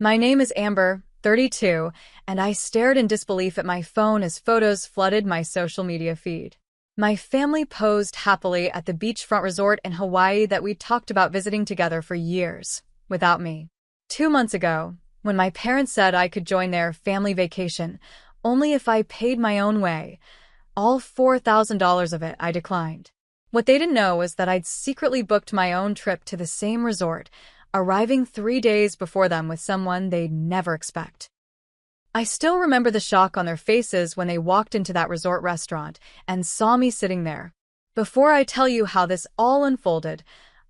My name is Amber, 32, and I stared in disbelief at my phone as photos flooded my social media feed. My family posed happily at the beachfront resort in Hawaii that we'd talked about visiting together for years, without me. 2 months ago, when my parents said I could join their family vacation, only if I paid my own way, all $4,000 of it I declined. What they didn't know was that I'd secretly booked my own trip to the same resort, arriving 3 days before them with someone they'd never expect. I still remember the shock on their faces when they walked into that resort restaurant and saw me sitting there. Before I tell you how this all unfolded,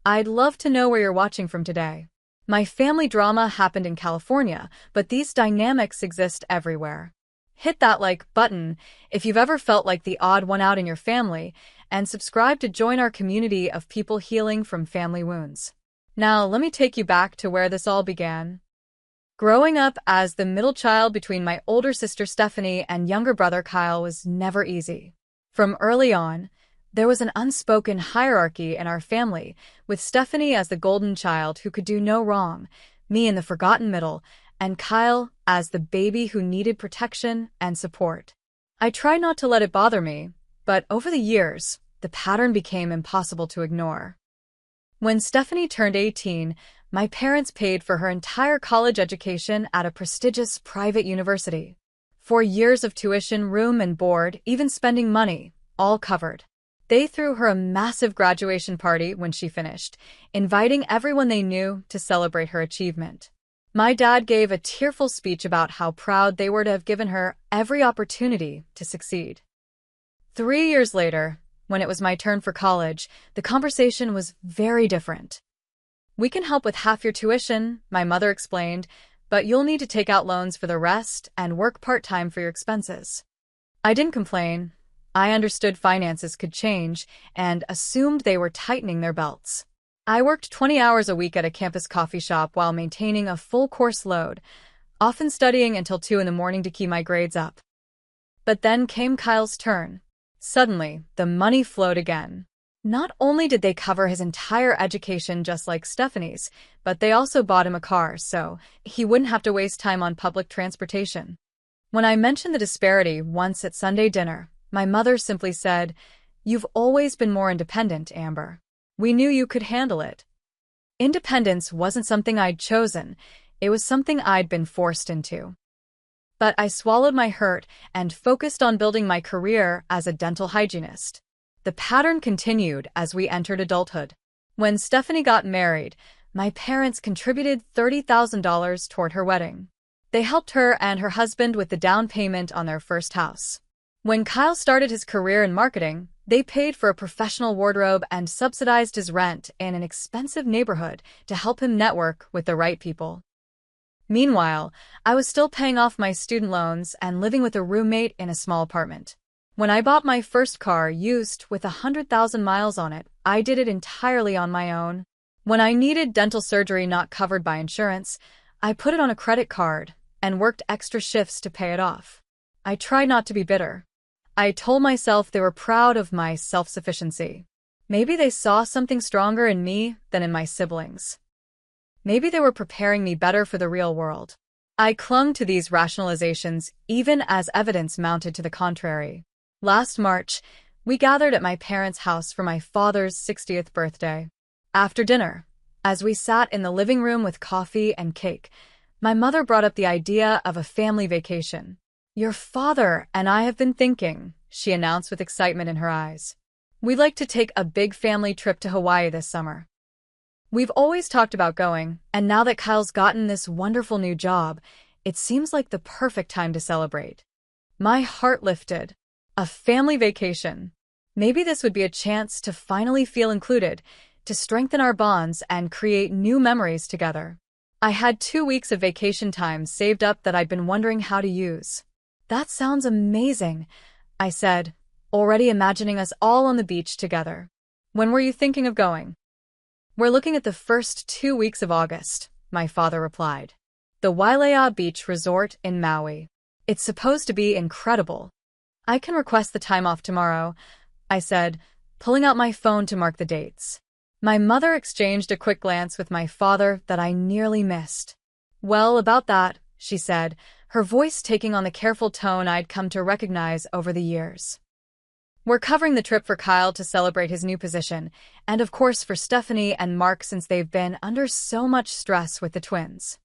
I'd love to know where you're watching from today. My family drama happened in California, but these dynamics exist everywhere. Hit that like button if you've ever felt like the odd one out in your family, and subscribe to join our community of people healing from family wounds. Now, let me take you back to where this all began. Growing up as the middle child between my older sister Stephanie and younger brother Kyle was never easy. From early on, there was an unspoken hierarchy in our family, with Stephanie as the golden child who could do no wrong, me in the forgotten middle, and Kyle as the baby who needed protection and support. I tried not to let it bother me, but over the years, the pattern became impossible to ignore. When Stephanie turned 18, my parents paid for her entire college education at a prestigious private university. 4 years of tuition, room and board, even spending money, all covered. They threw her a massive graduation party when she finished, inviting everyone they knew to celebrate her achievement. My dad gave a tearful speech about how proud they were to have given her every opportunity to succeed. 3 years later, when it was my turn for college, the conversation was very different. "We can help with half your tuition," my mother explained, "but you'll need to take out loans for the rest and work part-time for your expenses." I didn't complain. I understood finances could change and assumed they were tightening their belts. I worked 20 hours a week at a campus coffee shop while maintaining a full course load, often studying until 2 in the morning to keep my grades up. But then came Kyle's turn. Suddenly, the money flowed again. Not only did they cover his entire education just like Stephanie's, but they also bought him a car so he wouldn't have to waste time on public transportation. When I mentioned the disparity once at Sunday dinner, my mother simply said, "You've always been more independent, Amber. We knew you could handle it." Independence wasn't something I'd chosen, it was something I'd been forced into. But I swallowed my hurt and focused on building my career as a dental hygienist. The pattern continued as we entered adulthood. When Stephanie got married, my parents contributed $30,000 toward her wedding. They helped her and her husband with the down payment on their first house. When Kyle started his career in marketing, they paid for a professional wardrobe and subsidized his rent in an expensive neighborhood to help him network with the right people. Meanwhile, I was still paying off my student loans and living with a roommate in a small apartment. When I bought my first car used with 100,000 miles on it, I did it entirely on my own. When I needed dental surgery not covered by insurance, I put it on a credit card and worked extra shifts to pay it off. I tried not to be bitter. I told myself they were proud of my self-sufficiency. Maybe they saw something stronger in me than in my siblings. Maybe they were preparing me better for the real world. I clung to these rationalizations even as evidence mounted to the contrary. Last March, we gathered at my parents' house for my father's 60th birthday. After dinner, as we sat in the living room with coffee and cake, my mother brought up the idea of a family vacation. "Your father and I have been thinking," she announced with excitement in her eyes. "We'd like to take a big family trip to Hawaii this summer. We've always talked about going, and now that Kyle's gotten this wonderful new job, it seems like the perfect time to celebrate." My heart lifted. A family vacation. Maybe this would be a chance to finally feel included, to strengthen our bonds and create new memories together. I had 2 weeks of vacation time saved up that I'd been wondering how to use. "That sounds amazing," I said, already imagining us all on the beach together. "When were you thinking of going?" "We're looking at the first 2 weeks of August," my father replied. "The Wailea Beach Resort in Maui. It's supposed to be incredible." "I can request the time off tomorrow," I said, pulling out my phone to mark the dates. My mother exchanged a quick glance with my father that I nearly missed. Well, about that, she said, her voice taking on the careful tone I'd come to recognize over the years. We're covering the trip for Kyle to celebrate his new position, and of course for Stephanie and Mark since they've been under so much stress with the twins.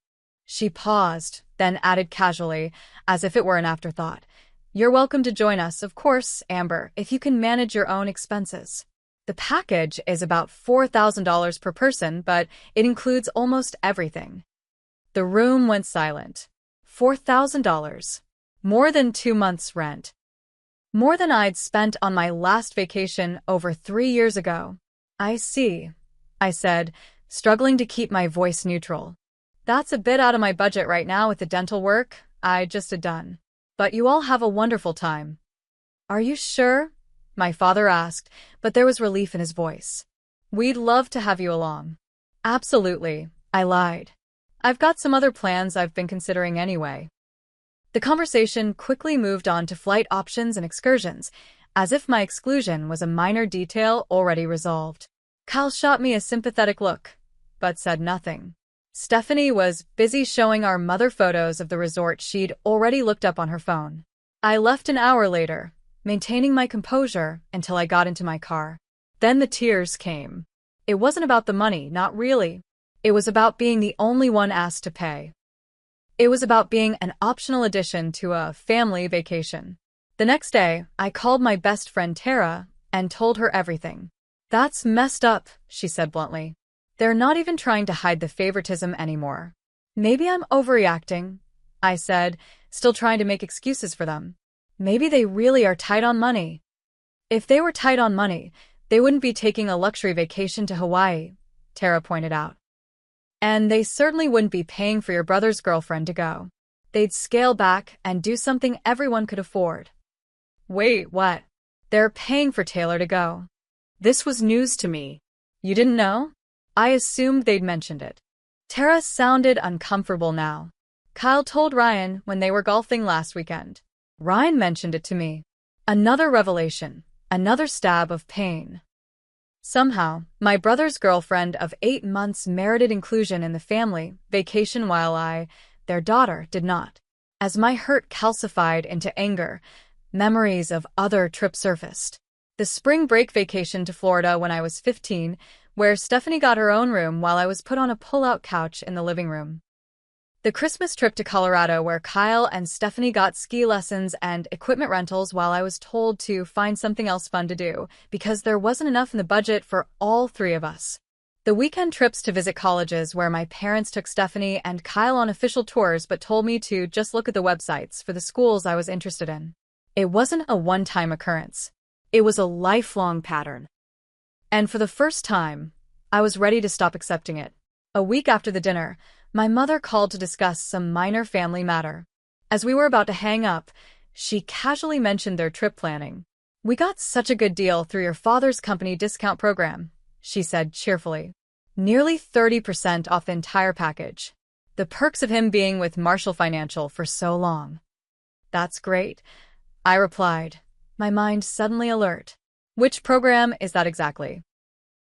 She paused, then added casually, as if it were an afterthought. You're welcome to join us, of course, Amber, if you can manage your own expenses. The package is about $4,000 per person, but it includes almost everything. The room went silent. $4,000. More than 2 months' rent. More than I'd spent on my last vacation over 3 years ago. I see, I said, struggling to keep my voice neutral. That's a bit out of my budget right now with the dental work I just had done. But you all have a wonderful time. Are you sure? My father asked, but there was relief in his voice. We'd love to have you along. Absolutely, I lied. I've got some other plans I've been considering anyway. The conversation quickly moved on to flight options and excursions, as if my exclusion was a minor detail already resolved. Kyle shot me a sympathetic look, but said nothing. Stephanie was busy showing our mother photos of the resort she'd already looked up on her phone. I left an hour later, maintaining my composure until I got into my car. Then the tears came. It wasn't about the money, not really. It was about being the only one asked to pay. It was about being an optional addition to a family vacation. The next day, I called my best friend Tara and told her everything. That's messed up, she said bluntly. They're not even trying to hide the favoritism anymore. Maybe I'm overreacting, I said, still trying to make excuses for them. Maybe they really are tight on money. If they were tight on money, they wouldn't be taking a luxury vacation to Hawaii, Tara pointed out. And they certainly wouldn't be paying for your brother's girlfriend to go. They'd scale back and do something everyone could afford. Wait, what? They're paying for Taylor to go. This was news to me. You didn't know? I assumed they'd mentioned it. Tara sounded uncomfortable now. Kyle told Ryan when they were golfing last weekend. Ryan mentioned it to me. Another revelation, another stab of pain. Somehow, my brother's girlfriend of 8 months merited inclusion in the family vacation while their daughter, did not. As my hurt calcified into anger, memories of other trips surfaced. The spring break vacation to Florida when I was 15, where Stephanie got her own room while I was put on a pull-out couch in the living room. The Christmas trip to Colorado where Kyle and Stephanie got ski lessons and equipment rentals while I was told to find something else fun to do because there wasn't enough in the budget for all 3 of us. The weekend trips to visit colleges where my parents took Stephanie and Kyle on official tours but told me to just look at the websites for the schools I was interested in. It wasn't a one-time occurrence. It was a lifelong pattern. And for the first time, I was ready to stop accepting it. A week after the dinner, my mother called to discuss some minor family matter. As we were about to hang up, she casually mentioned their trip planning. We got such a good deal through your father's company discount program, she said cheerfully. Nearly 30% off the entire package. The perks of him being with Marshall Financial for so long. That's great, I replied, my mind suddenly alert. Which program is that exactly?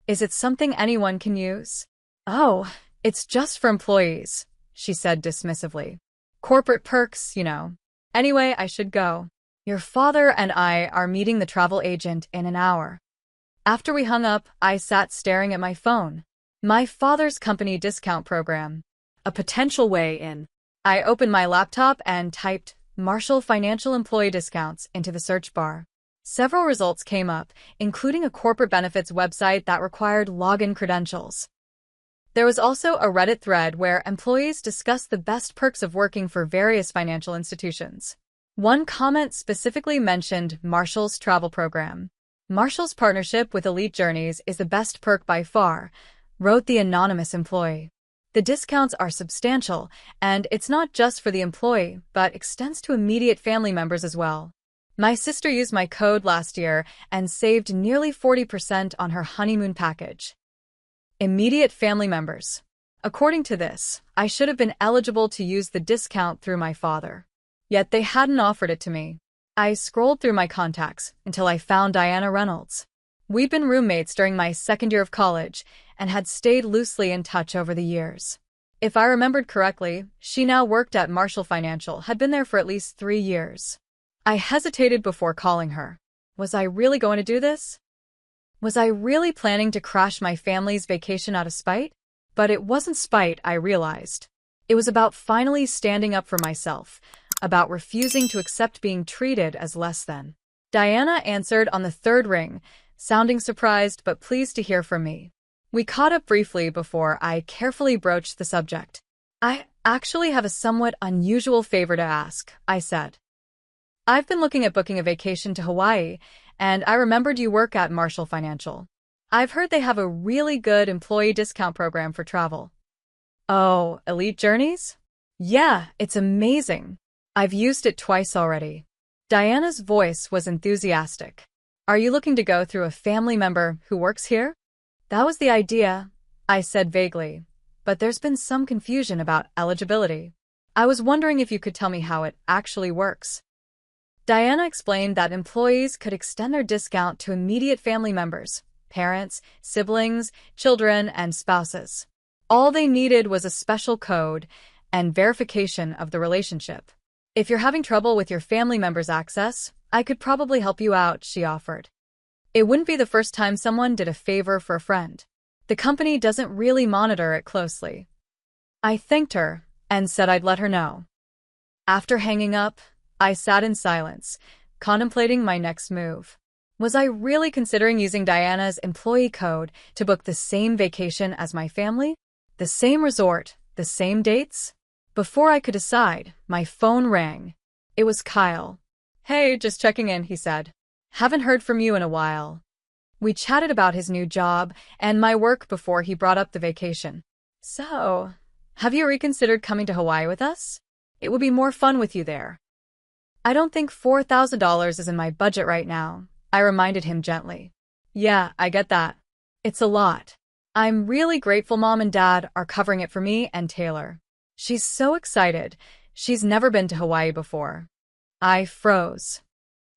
Is it something anyone can use? Oh, it's just for employees, she said dismissively. Corporate perks, you know. Anyway, I should go. Your father and I are meeting the travel agent in an hour. After we hung up, I sat staring at my phone. My father's company discount program. A potential way in. I opened my laptop and typed Marshall Financial Employee Discounts into the search bar. Several results came up, including a corporate benefits website that required login credentials. There was also a Reddit thread where employees discussed the best perks of working for various financial institutions. One comment specifically mentioned Marshall's travel program. Marshall's partnership with Elite Journeys is the best perk by far, wrote the anonymous employee. The discounts are substantial, and it's not just for the employee, but extends to immediate family members as well. My sister used my code last year and saved nearly 40% on her honeymoon package. Immediate family members. According to this, I should have been eligible to use the discount through my father. Yet they hadn't offered it to me. I scrolled through my contacts until I found Diana Reynolds. We'd been roommates during my second year of college and had stayed loosely in touch over the years. If I remembered correctly, she now worked at Marshall Financial, had been there for at least 3 years. I hesitated before calling her. Was I really going to do this? Was I really planning to crash my family's vacation out of spite? But it wasn't spite, I realized. It was about finally standing up for myself, about refusing to accept being treated as less than. Diana answered on the third ring, sounding surprised but pleased to hear from me. We caught up briefly before I carefully broached the subject. I actually have a somewhat unusual favor to ask, I said. I've been looking at booking a vacation to Hawaii, and I remembered you work at Marshall Financial. I've heard they have a really good employee discount program for travel. Oh, Elite Journeys? Yeah, it's amazing. I've used it twice already. Diana's voice was enthusiastic. Are you looking to go through a family member who works here? That was the idea, I said vaguely, but there's been some confusion about eligibility. I was wondering if you could tell me how it actually works. Diana explained that employees could extend their discount to immediate family members, parents, siblings, children, and spouses. All they needed was a special code and verification of the relationship. If you're having trouble with your family member's access, I could probably help you out, she offered. It wouldn't be the first time someone did a favor for a friend. The company doesn't really monitor it closely. I thanked her and said I'd let her know. After hanging up, I sat in silence, contemplating my next move. Was I really considering using Diana's employee code to book the same vacation as my family? The same resort, the same dates? Before I could decide, my phone rang. It was Kyle. Hey, just checking in, he said. Haven't heard from you in a while. We chatted about his new job and my work before he brought up the vacation. So, have you reconsidered coming to Hawaii with us? It would be more fun with you there. I don't think $4,000 is in my budget right now, I reminded him gently. Yeah, I get that. It's a lot. I'm really grateful Mom and Dad are covering it for me and Taylor. She's so excited. She's never been to Hawaii before. I froze.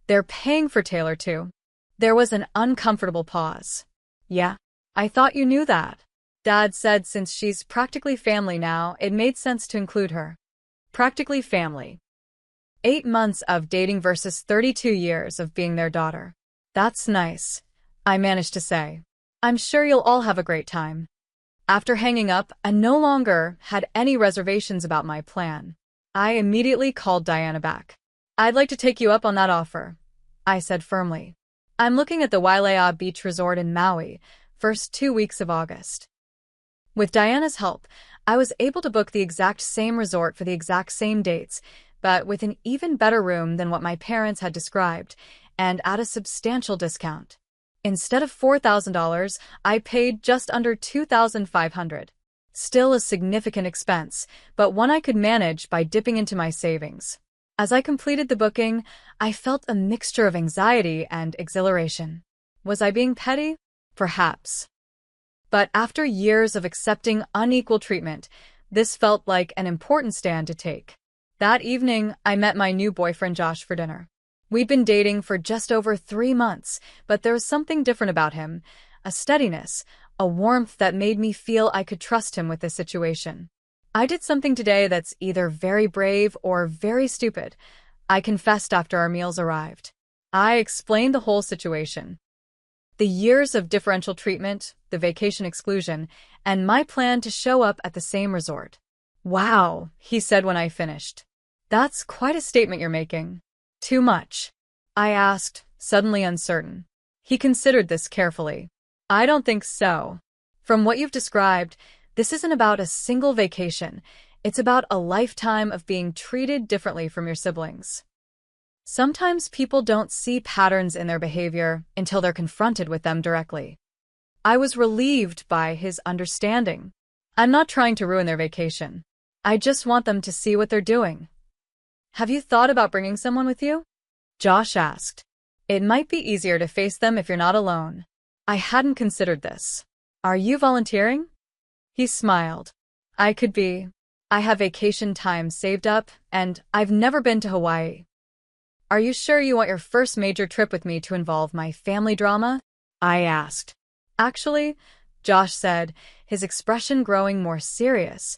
They're paying for Taylor too. There was an uncomfortable pause. Yeah, I thought you knew that. Dad said since she's practically family now, it made sense to include her. Practically family. 8 months of dating versus 32 years of being their daughter. That's nice, I managed to say. I'm sure you'll all have a great time. After hanging up, I no longer had any reservations about my plan. I immediately called Diana back. I'd like to take you up on that offer, I said firmly. I'm looking at the Wailea Beach Resort in Maui, first 2 weeks of August. With Diana's help, I was able to book the exact same resort for the exact same dates, but with an even better room than what my parents had described, and at a substantial discount. Instead of $4,000, I paid just under $2,500. Still a significant expense, but one I could manage by dipping into my savings. As I completed the booking, I felt a mixture of anxiety and exhilaration. Was I being petty? Perhaps. But after years of accepting unequal treatment, this felt like an important stand to take. That evening, I met my new boyfriend Josh for dinner. We'd been dating for just over 3 months, but there was something different about him, a steadiness, a warmth that made me feel I could trust him with this situation. I did something today that's either very brave or very stupid, I confessed after our meals arrived. I explained the whole situation. The years of differential treatment, the vacation exclusion, and my plan to show up at the same resort. Wow, he said when I finished. That's quite a statement you're making. Too much? I asked, suddenly uncertain. He considered this carefully. I don't think so. From what you've described, this isn't about a single vacation. It's about a lifetime of being treated differently from your siblings. Sometimes people don't see patterns in their behavior until they're confronted with them directly. I was relieved by his understanding. I'm not trying to ruin their vacation. I just want them to see what they're doing. Have you thought about bringing someone with you? Josh asked. It might be easier to face them if you're not alone. I hadn't considered this. Are you volunteering? He smiled. I could be. I have vacation time saved up, and I've never been to Hawaii. Are you sure you want your first major trip with me to involve my family drama? I asked. Actually, Josh said, his expression growing more serious,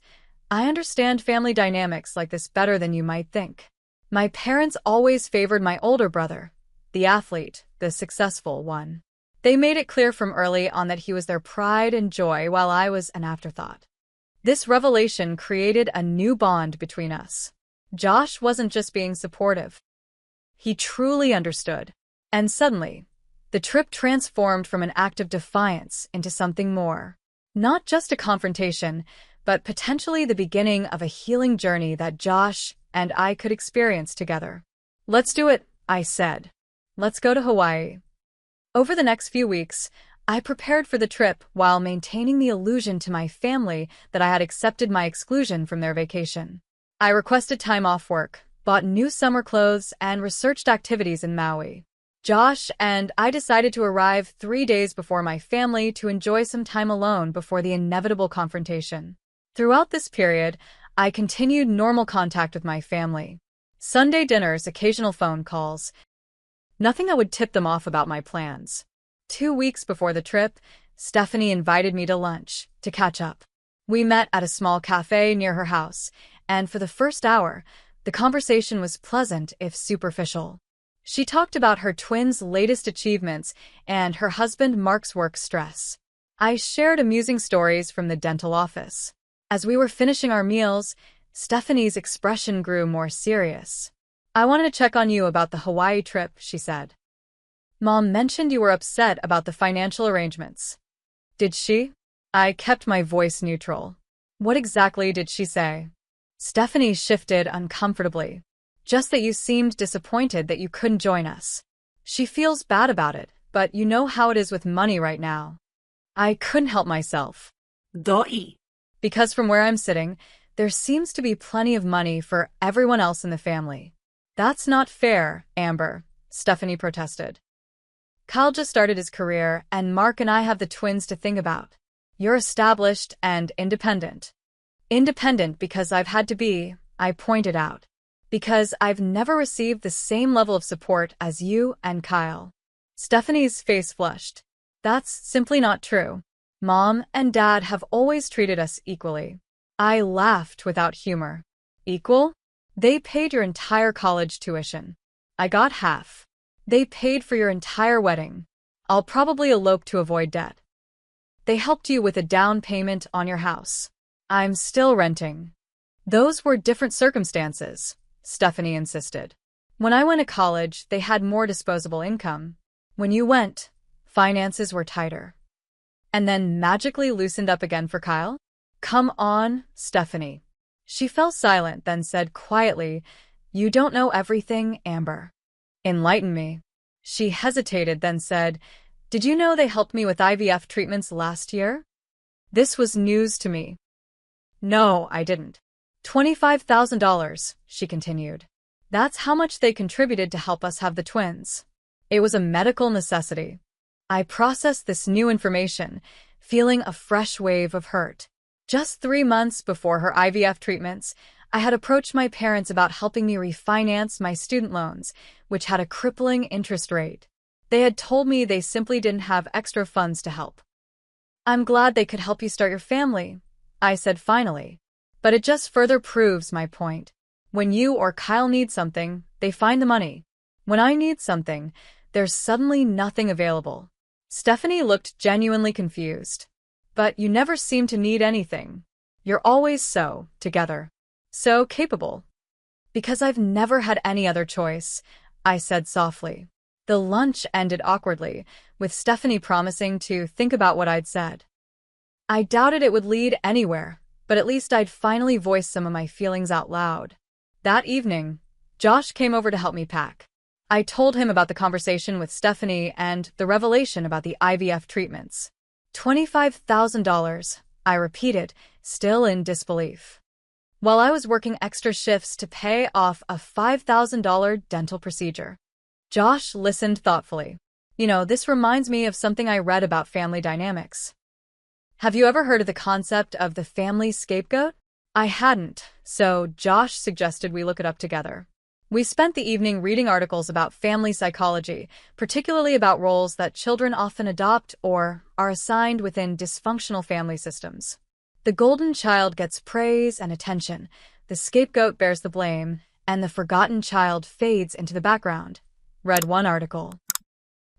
I understand family dynamics like this better than you might think. My parents always favored my older brother, the athlete, the successful one. They made it clear from early on that he was their pride and joy while I was an afterthought. This revelation created a new bond between us. Josh wasn't just being supportive. He truly understood. And suddenly, the trip transformed from an act of defiance into something more. Not just a confrontation, but potentially the beginning of a healing journey that Josh and I could experience together. Let's do it, I said. Let's go to Hawaii. Over the next few weeks, I prepared for the trip while maintaining the illusion to my family that I had accepted my exclusion from their vacation. I requested time off work, bought new summer clothes, and researched activities in Maui. Josh and I decided to arrive 3 days before my family to enjoy some time alone before the inevitable confrontation. Throughout this period, I continued normal contact with my family. Sunday dinners, occasional phone calls. Nothing that would tip them off about my plans. 2 weeks before the trip, Stephanie invited me to lunch, to catch up. We met at a small cafe near her house, and for the first hour, the conversation was pleasant if superficial. She talked about her twins' latest achievements and her husband Mark's work stress. I shared amusing stories from the dental office. As we were finishing our meals, Stephanie's expression grew more serious. I wanted to check on you about the Hawaii trip, she said. Mom mentioned you were upset about the financial arrangements. Did she? I kept my voice neutral. What exactly did she say? Stephanie shifted uncomfortably. Just that you seemed disappointed that you couldn't join us. She feels bad about it, but you know how it is with money right now. I couldn't help myself. Doi. Because from where I'm sitting, there seems to be plenty of money for everyone else in the family. That's not fair, Amber, Stephanie protested. Kyle just started his career, and Mark and I have the twins to think about. You're established and independent. Independent because I've had to be, I pointed out. Because I've never received the same level of support as you and Kyle. Stephanie's face flushed. That's simply not true. Mom and Dad have always treated us equally. I laughed without humor. Equal? They paid your entire college tuition. I got half. They paid for your entire wedding. I'll probably elope to avoid debt. They helped you with a down payment on your house. I'm still renting. Those were different circumstances, Stephanie insisted. When I went to college, they had more disposable income. When you went, finances were tighter. And then magically loosened up again for Kyle? Come on, Stephanie. She fell silent, then said quietly, You don't know everything, Amber. Enlighten me. She hesitated, then said, Did you know they helped me with IVF treatments last year? This was news to me. No, I didn't. $25,000, she continued. That's how much they contributed to help us have the twins. It was a medical necessity. I processed this new information, feeling a fresh wave of hurt. Just 3 months before her IVF treatments, I had approached my parents about helping me refinance my student loans, which had a crippling interest rate. They had told me they simply didn't have extra funds to help. I'm glad they could help you start your family, I said finally. But it just further proves my point. When you or Kyle need something, they find the money. When I need something, there's suddenly nothing available. Stephanie looked genuinely confused. But you never seem to need anything. You're always so together. So capable. Because I've never had any other choice, I said softly. The lunch ended awkwardly, with Stephanie promising to think about what I'd said. I doubted it would lead anywhere, but at least I'd finally voiced some of my feelings out loud. That evening, Josh came over to help me pack. I told him about the conversation with Stephanie and the revelation about the IVF treatments. $25,000, I repeated, still in disbelief. While I was working extra shifts to pay off a $5,000 dental procedure. Josh listened thoughtfully. This reminds me of something I read about family dynamics. Have you ever heard of the concept of the family scapegoat? I hadn't, so Josh suggested we look it up together. We spent the evening reading articles about family psychology, particularly about roles that children often adopt or are assigned within dysfunctional family systems. The golden child gets praise and attention, the scapegoat bears the blame, and the forgotten child fades into the background. Read one article.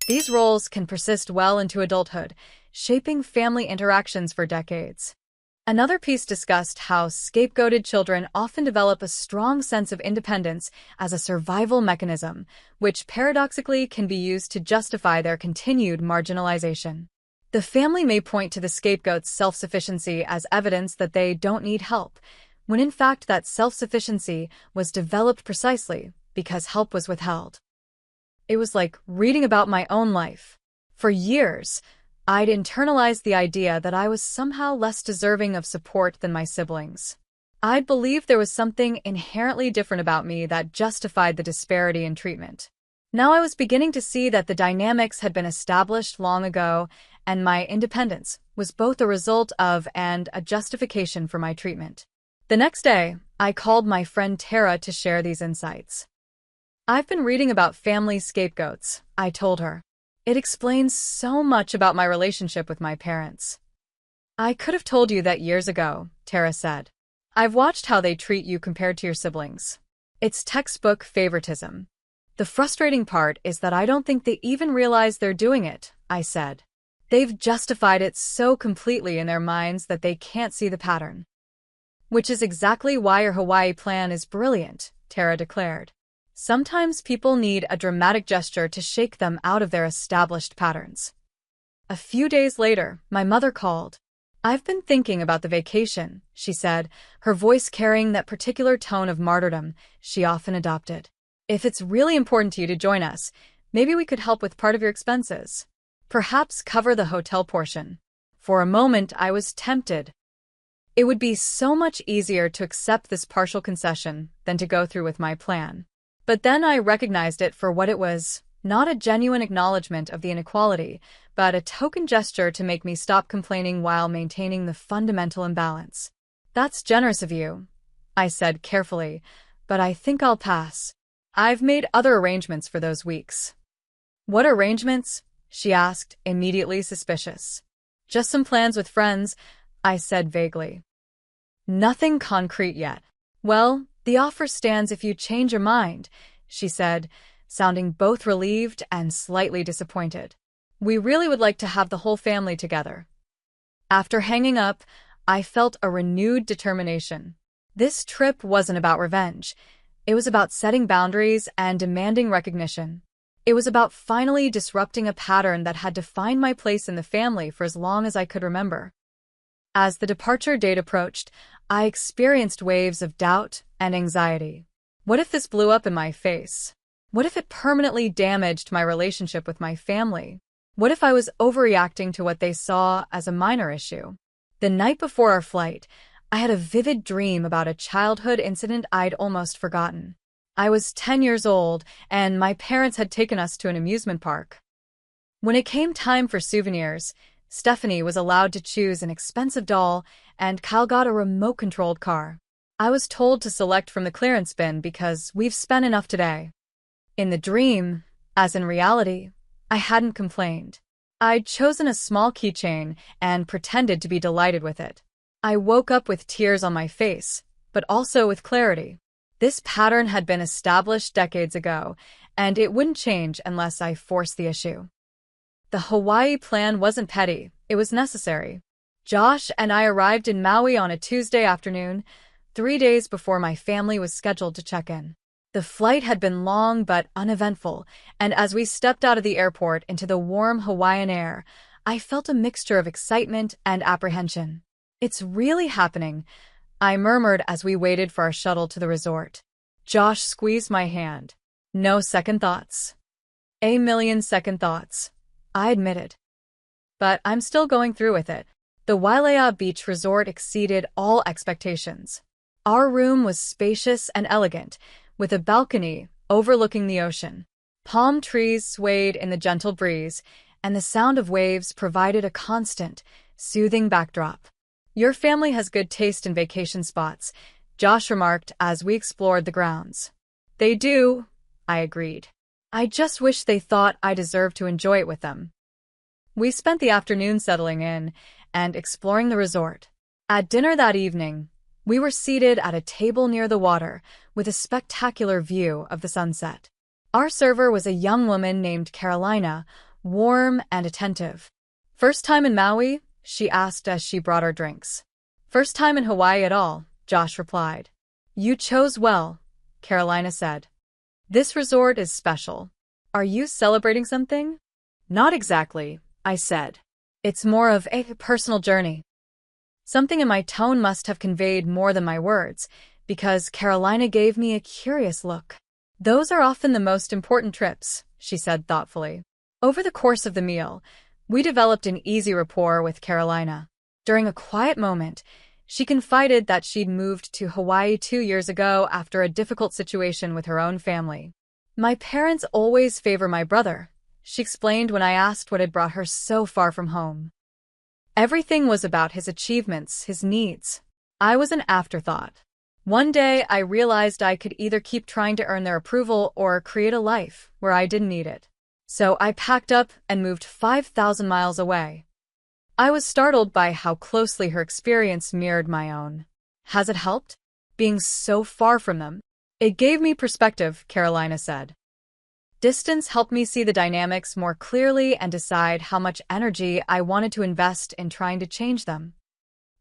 These roles can persist well into adulthood, shaping family interactions for decades. Another piece discussed how scapegoated children often develop a strong sense of independence as a survival mechanism, which paradoxically can be used to justify their continued marginalization. The family may point to the scapegoat's self-sufficiency as evidence that they don't need help, when in fact that self-sufficiency was developed precisely because help was withheld. It was like reading about my own life. For years, I'd internalized the idea that I was somehow less deserving of support than my siblings. I'd believed there was something inherently different about me that justified the disparity in treatment. Now I was beginning to see that the dynamics had been established long ago, and my independence was both a result of and a justification for my treatment. The next day, I called my friend Tara to share these insights. "I've been reading about family scapegoats," I told her. "It explains so much about my relationship with my parents." "I could have told you that years ago," Tara said. "I've watched how they treat you compared to your siblings. It's textbook favoritism." "The frustrating part is that I don't think they even realize they're doing it," I said. "They've justified it so completely in their minds that they can't see the pattern." "Which is exactly why your Hawaii plan is brilliant," Tara declared. "Sometimes people need a dramatic gesture to shake them out of their established patterns." A few days later, my mother called. "I've been thinking about the vacation," she said, her voice carrying that particular tone of martyrdom she often adopted. "If it's really important to you to join us, maybe we could help with part of your expenses. Perhaps cover the hotel portion." For a moment, I was tempted. It would be so much easier to accept this partial concession than to go through with my plan. But then I recognized it for what it was, not a genuine acknowledgement of the inequality, but a token gesture to make me stop complaining while maintaining the fundamental imbalance. "That's generous of you," I said carefully, "but I think I'll pass. I've made other arrangements for those weeks." "What arrangements?" she asked, immediately suspicious. "Just some plans with friends," I said vaguely. "Nothing concrete yet." "Well, the offer stands if you change your mind," she said, sounding both relieved and slightly disappointed. "We really would like to have the whole family together." After hanging up, I felt a renewed determination. This trip wasn't about revenge. It was about setting boundaries and demanding recognition. It was about finally disrupting a pattern that had defined my place in the family for as long as I could remember. As the departure date approached, I experienced waves of doubt and anxiety. What if this blew up in my face? What if it permanently damaged my relationship with my family? What if I was overreacting to what they saw as a minor issue? The night before our flight, I had a vivid dream about a childhood incident I'd almost forgotten. I was 10 years old, and my parents had taken us to an amusement park. When it came time for souvenirs, Stephanie was allowed to choose an expensive doll, and Kyle got a remote-controlled car. I was told to select from the clearance bin because we've spent enough today. In the dream, as in reality, I hadn't complained. I'd chosen a small keychain and pretended to be delighted with it. I woke up with tears on my face, but also with clarity. This pattern had been established decades ago, and it wouldn't change unless I forced the issue. The Hawaii plan wasn't petty, it was necessary. Josh and I arrived in Maui on a Tuesday afternoon, 3 days before my family was scheduled to check in. The flight had been long but uneventful, and as we stepped out of the airport into the warm Hawaiian air, I felt a mixture of excitement and apprehension. "It's really happening," I murmured as we waited for our shuttle to the resort. Josh squeezed my hand. "No second thoughts." "A million second thoughts," I admitted. "But I'm still going through with it." The Wailea Beach Resort exceeded all expectations. Our room was spacious and elegant, with a balcony overlooking the ocean. Palm trees swayed in the gentle breeze, and the sound of waves provided a constant, soothing backdrop. "Your family has good taste in vacation spots," Josh remarked as we explored the grounds. "They do," I agreed. "I just wish they thought I deserved to enjoy it with them." We spent the afternoon settling in and exploring the resort. At dinner that evening, we were seated at a table near the water with a spectacular view of the sunset. Our server was a young woman named Carolina, warm and attentive. "First time in Maui?" she asked as she brought our drinks. "First time in Hawaii at all," Josh replied. "You chose well," Carolina said. "This resort is special. Are you celebrating something?" "Not exactly," I said. "It's more of a personal journey." Something in my tone must have conveyed more than my words, because Carolina gave me a curious look. "Those are often the most important trips," she said thoughtfully. Over the course of the meal, we developed an easy rapport with Carolina. During a quiet moment, she confided that she'd moved to Hawaii 2 years ago after a difficult situation with her own family. "My parents always favor my brother," she explained when I asked what had brought her so far from home. "Everything was about his achievements, his needs. I was an afterthought. One day, I realized I could either keep trying to earn their approval or create a life where I didn't need it. So I packed up and moved 5,000 miles away." I was startled by how closely her experience mirrored my own. "Has it helped? Being so far from them?" "It gave me perspective," Carolina said. "Distance helped me see the dynamics more clearly and decide how much energy I wanted to invest in trying to change them."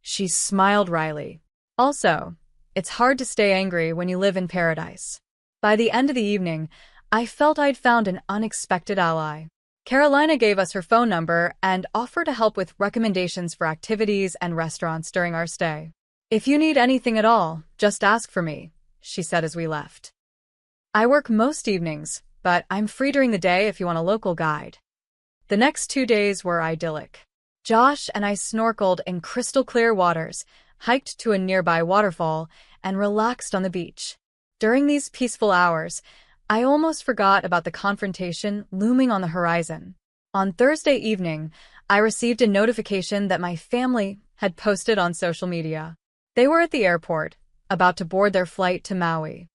She smiled wryly. "Also, it's hard to stay angry when you live in paradise." By the end of the evening, I felt I'd found an unexpected ally. Carolina gave us her phone number and offered to help with recommendations for activities and restaurants during our stay. "If you need anything at all, just ask for me," she said as we left. "I work most evenings, but I'm free during the day if you want a local guide." The next 2 days were idyllic. Josh and I snorkeled in crystal-clear waters, hiked to a nearby waterfall, and relaxed on the beach. During these peaceful hours, I almost forgot about the confrontation looming on the horizon. On Thursday evening, I received a notification that my family had posted on social media. They were at the airport, about to board their flight to Maui.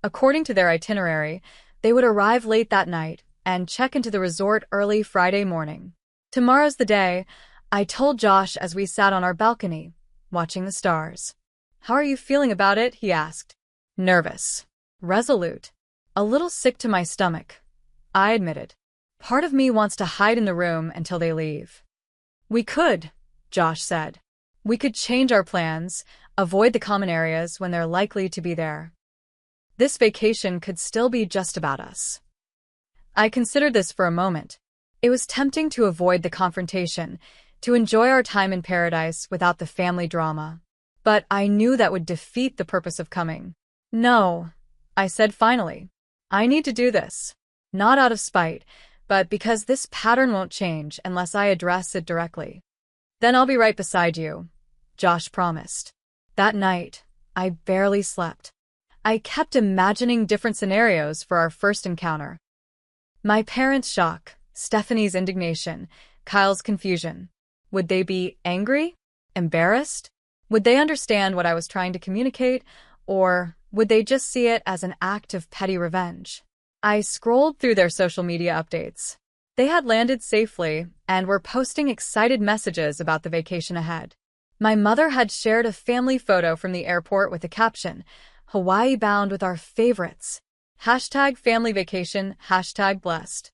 According to their itinerary, they would arrive late that night and check into the resort early Friday morning. "Tomorrow's the day," I told Josh as we sat on our balcony, watching the stars. "How are you feeling about it?" he asked. "Nervous. Resolute. A little sick to my stomach," I admitted. "Part of me wants to hide in the room until they leave." "We could," Josh said. "We could change our plans, avoid the common areas when they're likely to be there. This vacation could still be just about us." I considered this for a moment. It was tempting to avoid the confrontation, to enjoy our time in paradise without the family drama. But I knew that would defeat the purpose of coming. "No," I said finally. "I need to do this. Not out of spite, but because this pattern won't change unless I address it directly." "Then I'll be right beside you," Josh promised. That night, I barely slept. I kept imagining different scenarios for our first encounter. My parents' shock, Stephanie's indignation, Kyle's confusion. Would they be angry? Embarrassed? Would they understand what I was trying to communicate? Or would they just see it as an act of petty revenge? I scrolled through their social media updates. They had landed safely and were posting excited messages about the vacation ahead. My mother had shared a family photo from the airport with the caption, "Hawaii bound with our favorites. #FamilyVacation, #blessed."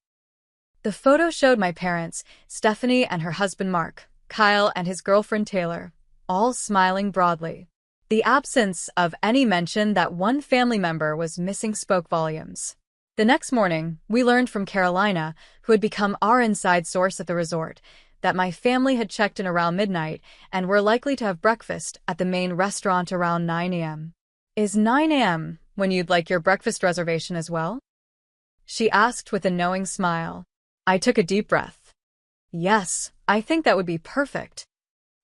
The photo showed my parents, Stephanie and her husband Mark, Kyle and his girlfriend Taylor, all smiling broadly. The absence of any mention that one family member was missing spoke volumes. The next morning, we learned from Carolina, who had become our inside source at the resort, that my family had checked in around midnight and were likely to have breakfast at the main restaurant around 9 a.m. "Is 9 a.m. when you'd like your breakfast reservation as well?" she asked with a knowing smile. I took a deep breath. "Yes, I think that would be perfect."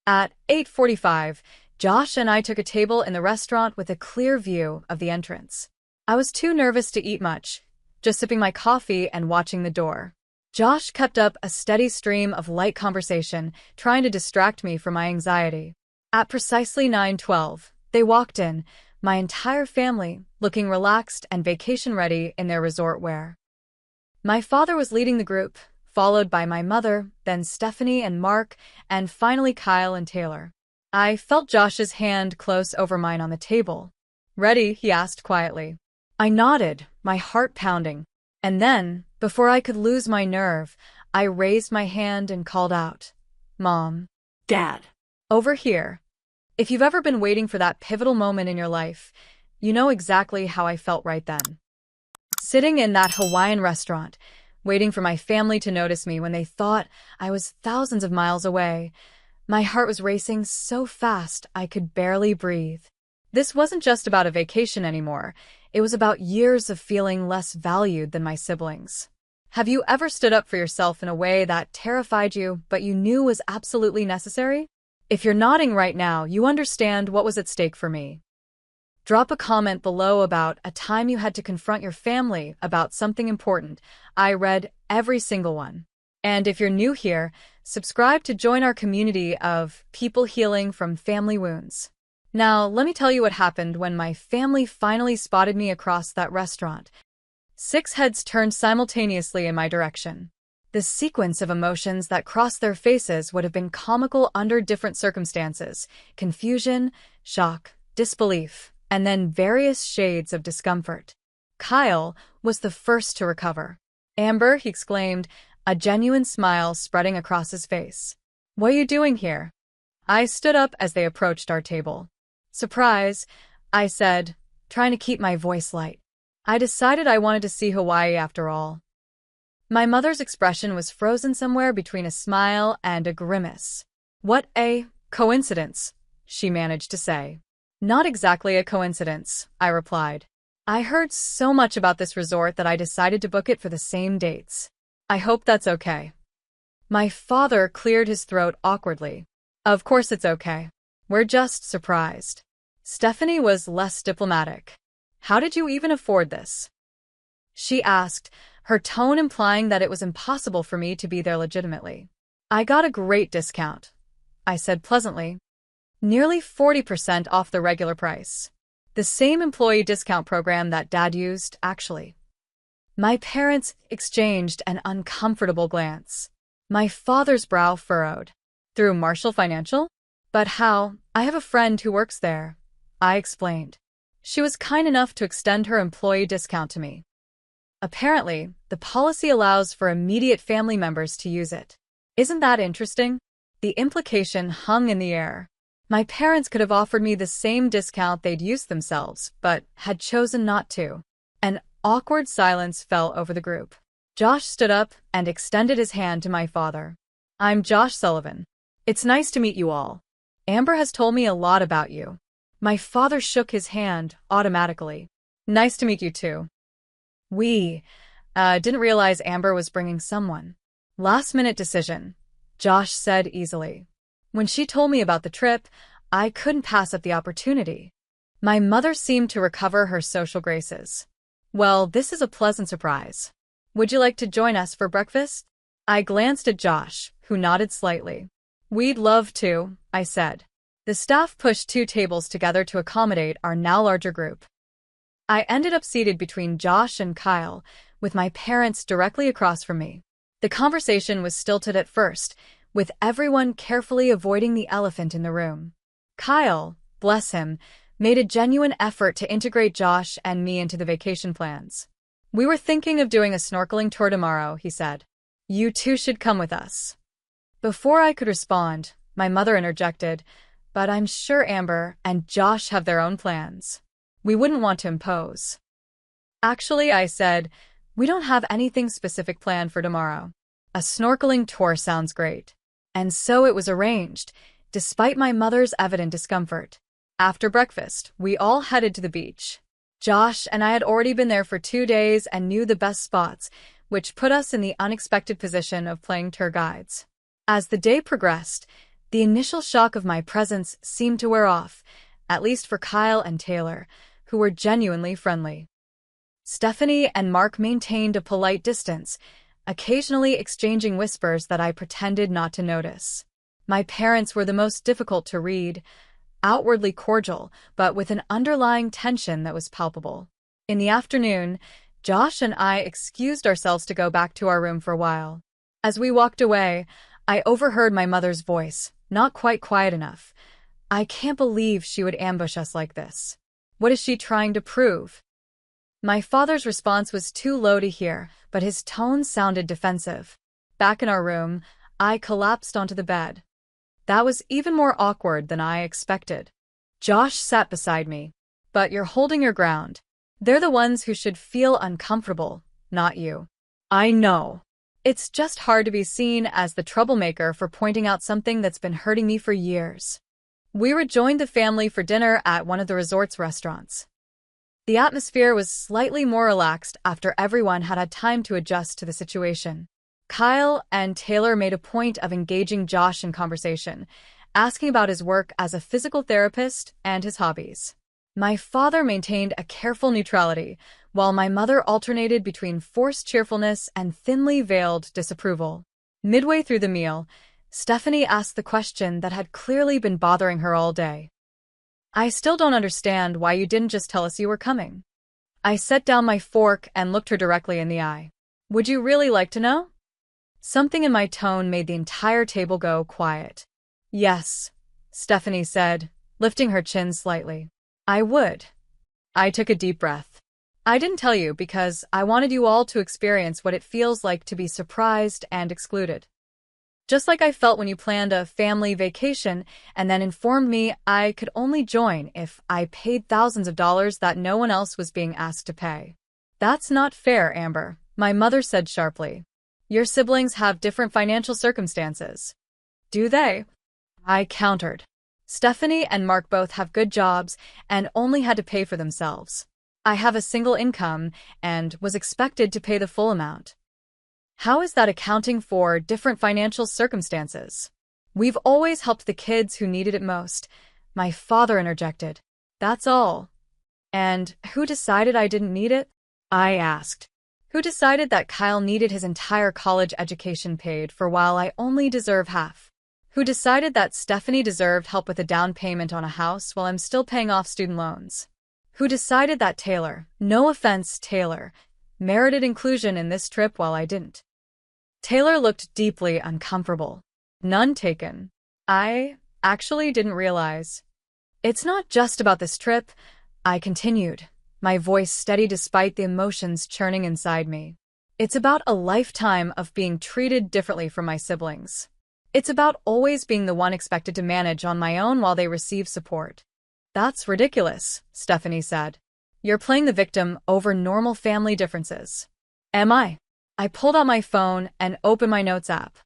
At 8:45, Josh and I took a table in the restaurant with a clear view of the entrance. I was too nervous to eat much, just sipping my coffee and watching the door. Josh kept up a steady stream of light conversation, trying to distract me from my anxiety. At precisely 9:12, they walked in, my entire family looking relaxed and vacation-ready in their resort wear. My father was leading the group, followed by my mother, then Stephanie and Mark, and finally Kyle and Taylor. I felt Josh's hand close over mine on the table. "Ready?" he asked quietly. I nodded, my heart pounding. And then, before I could lose my nerve, I raised my hand and called out, "Mom." Dad. Over here. If you've ever been waiting for that pivotal moment in your life, you know exactly how I felt right then. Sitting in that Hawaiian restaurant, waiting for my family to notice me when they thought I was thousands of miles away, my heart was racing so fast I could barely breathe. This wasn't just about a vacation anymore. It was about years of feeling less valued than my siblings. Have you ever stood up for yourself in a way that terrified you, but you knew was absolutely necessary? If you're nodding right now, you understand what was at stake for me. Drop a comment below about a time you had to confront your family about something important. I read every single one. And if you're new here, subscribe to join our community of people healing from family wounds. Now, let me tell you what happened when my family finally spotted me across that restaurant. 6 heads turned simultaneously in my direction. The sequence of emotions that crossed their faces would have been comical under different circumstances: confusion, shock, disbelief, and then various shades of discomfort. Kyle was the first to recover. "Amber," he exclaimed, a genuine smile spreading across his face. "What are you doing here?" I stood up as they approached our table. "Surprise," I said, trying to keep my voice light. I decided I wanted to see Hawaii after all. My mother's expression was frozen somewhere between a smile and a grimace. "What a coincidence," she managed to say. "Not exactly a coincidence," I replied. "I heard so much about this resort that I decided to book it for the same dates. I hope that's okay." My father cleared his throat awkwardly. "Of course it's okay. We're just surprised." Stephanie was less diplomatic. "How did you even afford this?" she asked, her tone implying that it was impossible for me to be there legitimately. "I got a great discount," I said pleasantly. "Nearly 40% off the regular price. The same employee discount program that Dad used, actually." My parents exchanged an uncomfortable glance. My father's brow furrowed. "Through Marshall Financial?" "But how? I have a friend who works there," I explained. "She was kind enough to extend her employee discount to me." Apparently, the policy allows for immediate family members to use it. Isn't that interesting? The implication hung in the air. My parents could have offered me the same discount they'd used themselves, but had chosen not to. An awkward silence fell over the group. Josh stood up and extended his hand to my father. "I'm Josh Sullivan. It's nice to meet you all. Amber has told me a lot about you." My father shook his hand automatically. "Nice to meet you too. We didn't realize Amber was bringing someone." "Last-minute decision," Josh said easily. "When she told me about the trip, I couldn't pass up the opportunity." My mother seemed to recover her social graces. "Well, this is a pleasant surprise. Would you like to join us for breakfast?" I glanced at Josh, who nodded slightly. "We'd love to," I said. The staff pushed 2 tables together to accommodate our now larger group. I ended up seated between Josh and Kyle, with my parents directly across from me. The conversation was stilted at first, with everyone carefully avoiding the elephant in the room. Kyle, bless him, made a genuine effort to integrate Josh and me into the vacation plans. "We were thinking of doing a snorkeling tour tomorrow," he said. "You two should come with us." Before I could respond, my mother interjected, "But I'm sure Amber and Josh have their own plans. We wouldn't want to impose." "Actually," I said, "we don't have anything specific planned for tomorrow. A snorkeling tour sounds great." And so it was arranged, despite my mother's evident discomfort. After breakfast, we all headed to the beach. Josh and I had already been there for 2 days and knew the best spots, which put us in the unexpected position of playing tour guides. As the day progressed, the initial shock of my presence seemed to wear off, at least for Kyle and Taylor, who were genuinely friendly. Stephanie and Mark maintained a polite distance, occasionally exchanging whispers that I pretended not to notice. My parents were the most difficult to read, outwardly cordial, but with an underlying tension that was palpable. In the afternoon, Josh and I excused ourselves to go back to our room for a while. As we walked away, I overheard my mother's voice, not quite quiet enough. I can't believe she would ambush us like this. What is she trying to prove? My father's response was too low to hear, but his tone sounded defensive. Back in our room, I collapsed onto the bed. That was even more awkward than I expected. Josh sat beside me. But you're holding your ground. They're the ones who should feel uncomfortable, not you. I know. It's just hard to be seen as the troublemaker for pointing out something that's been hurting me for years. We rejoined the family for dinner at one of the resort's restaurants. The atmosphere was slightly more relaxed after everyone had had time to adjust to the situation. Kyle and Taylor made a point of engaging Josh in conversation, asking about his work as a physical therapist and his hobbies. My father maintained a careful neutrality, while my mother alternated between forced cheerfulness and thinly veiled disapproval. Midway through the meal, Stephanie asked the question that had clearly been bothering her all day. I still don't understand why you didn't just tell us you were coming. I set down my fork and looked her directly in the eye. Would you really like to know? Something in my tone made the entire table go quiet. Yes, Stephanie said, lifting her chin slightly. I would. I took a deep breath. I didn't tell you because I wanted you all to experience what it feels like to be surprised and excluded. Just like I felt when you planned a family vacation and then informed me I could only join if I paid thousands of dollars that no one else was being asked to pay. That's not fair, Amber, my mother said sharply. Your siblings have different financial circumstances. Do they? I countered. Stephanie and Mark both have good jobs and only had to pay for themselves. I have a single income and was expected to pay the full amount. How is that accounting for different financial circumstances? We've always helped the kids who needed it most, my father interjected. That's all. And who decided I didn't need it? I asked. Who decided that Kyle needed his entire college education paid for while I only deserve half? Who decided that Stephanie deserved help with a down payment on a house while I'm still paying off student loans? Who decided that Taylor, no offense Taylor, merited inclusion in this trip while I didn't? Taylor looked deeply uncomfortable. None taken. I actually didn't realize. It's not just about this trip, I continued, my voice steady despite the emotions churning inside me. It's about a lifetime of being treated differently from my siblings. It's about always being the one expected to manage on my own while they receive support. That's ridiculous, Stephanie said. You're playing the victim over normal family differences. Am I? I pulled out my phone and opened my notes app.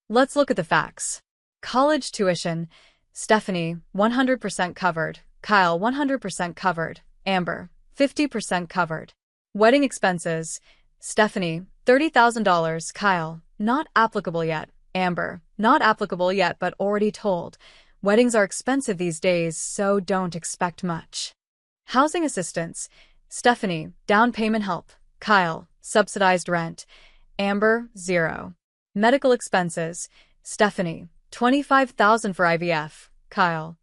Let's look at the facts. College tuition, Stephanie, 100% covered. Kyle, 100% covered. Amber, 50% covered. Wedding expenses, Stephanie, $30,000. Kyle, not applicable yet. Amber, not applicable yet but already told. Weddings are expensive these days, so don't expect much. Housing assistance, Stephanie, down payment help. Kyle, subsidized rent. Amber, 0. Medical expenses, Stephanie, $25,000 for IVF. Kyle.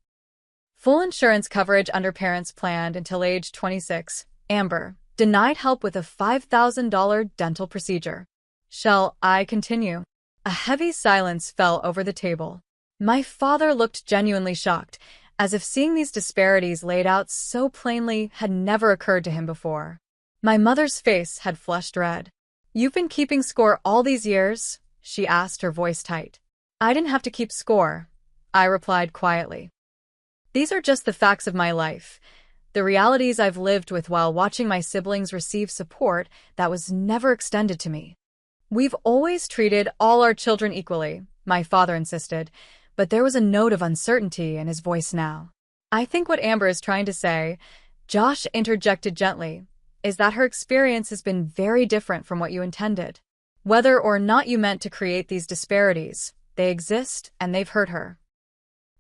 Full insurance coverage under parents planned until age 26. Amber, denied help with a $5,000 dental procedure. Shall I continue? A heavy silence fell over the table. My father looked genuinely shocked, as if seeing these disparities laid out so plainly had never occurred to him before. My mother's face had flushed red. You've been keeping score all these years? She asked, her voice tight. I didn't have to keep score, I replied quietly. These are just the facts of my life, the realities I've lived with while watching my siblings receive support that was never extended to me. We've always treated all our children equally, my father insisted, but there was a note of uncertainty in his voice now. I think what Amber is trying to say, Josh interjected gently, is that her experience has been very different from what you intended. Whether or not you meant to create these disparities, they exist and they've hurt her.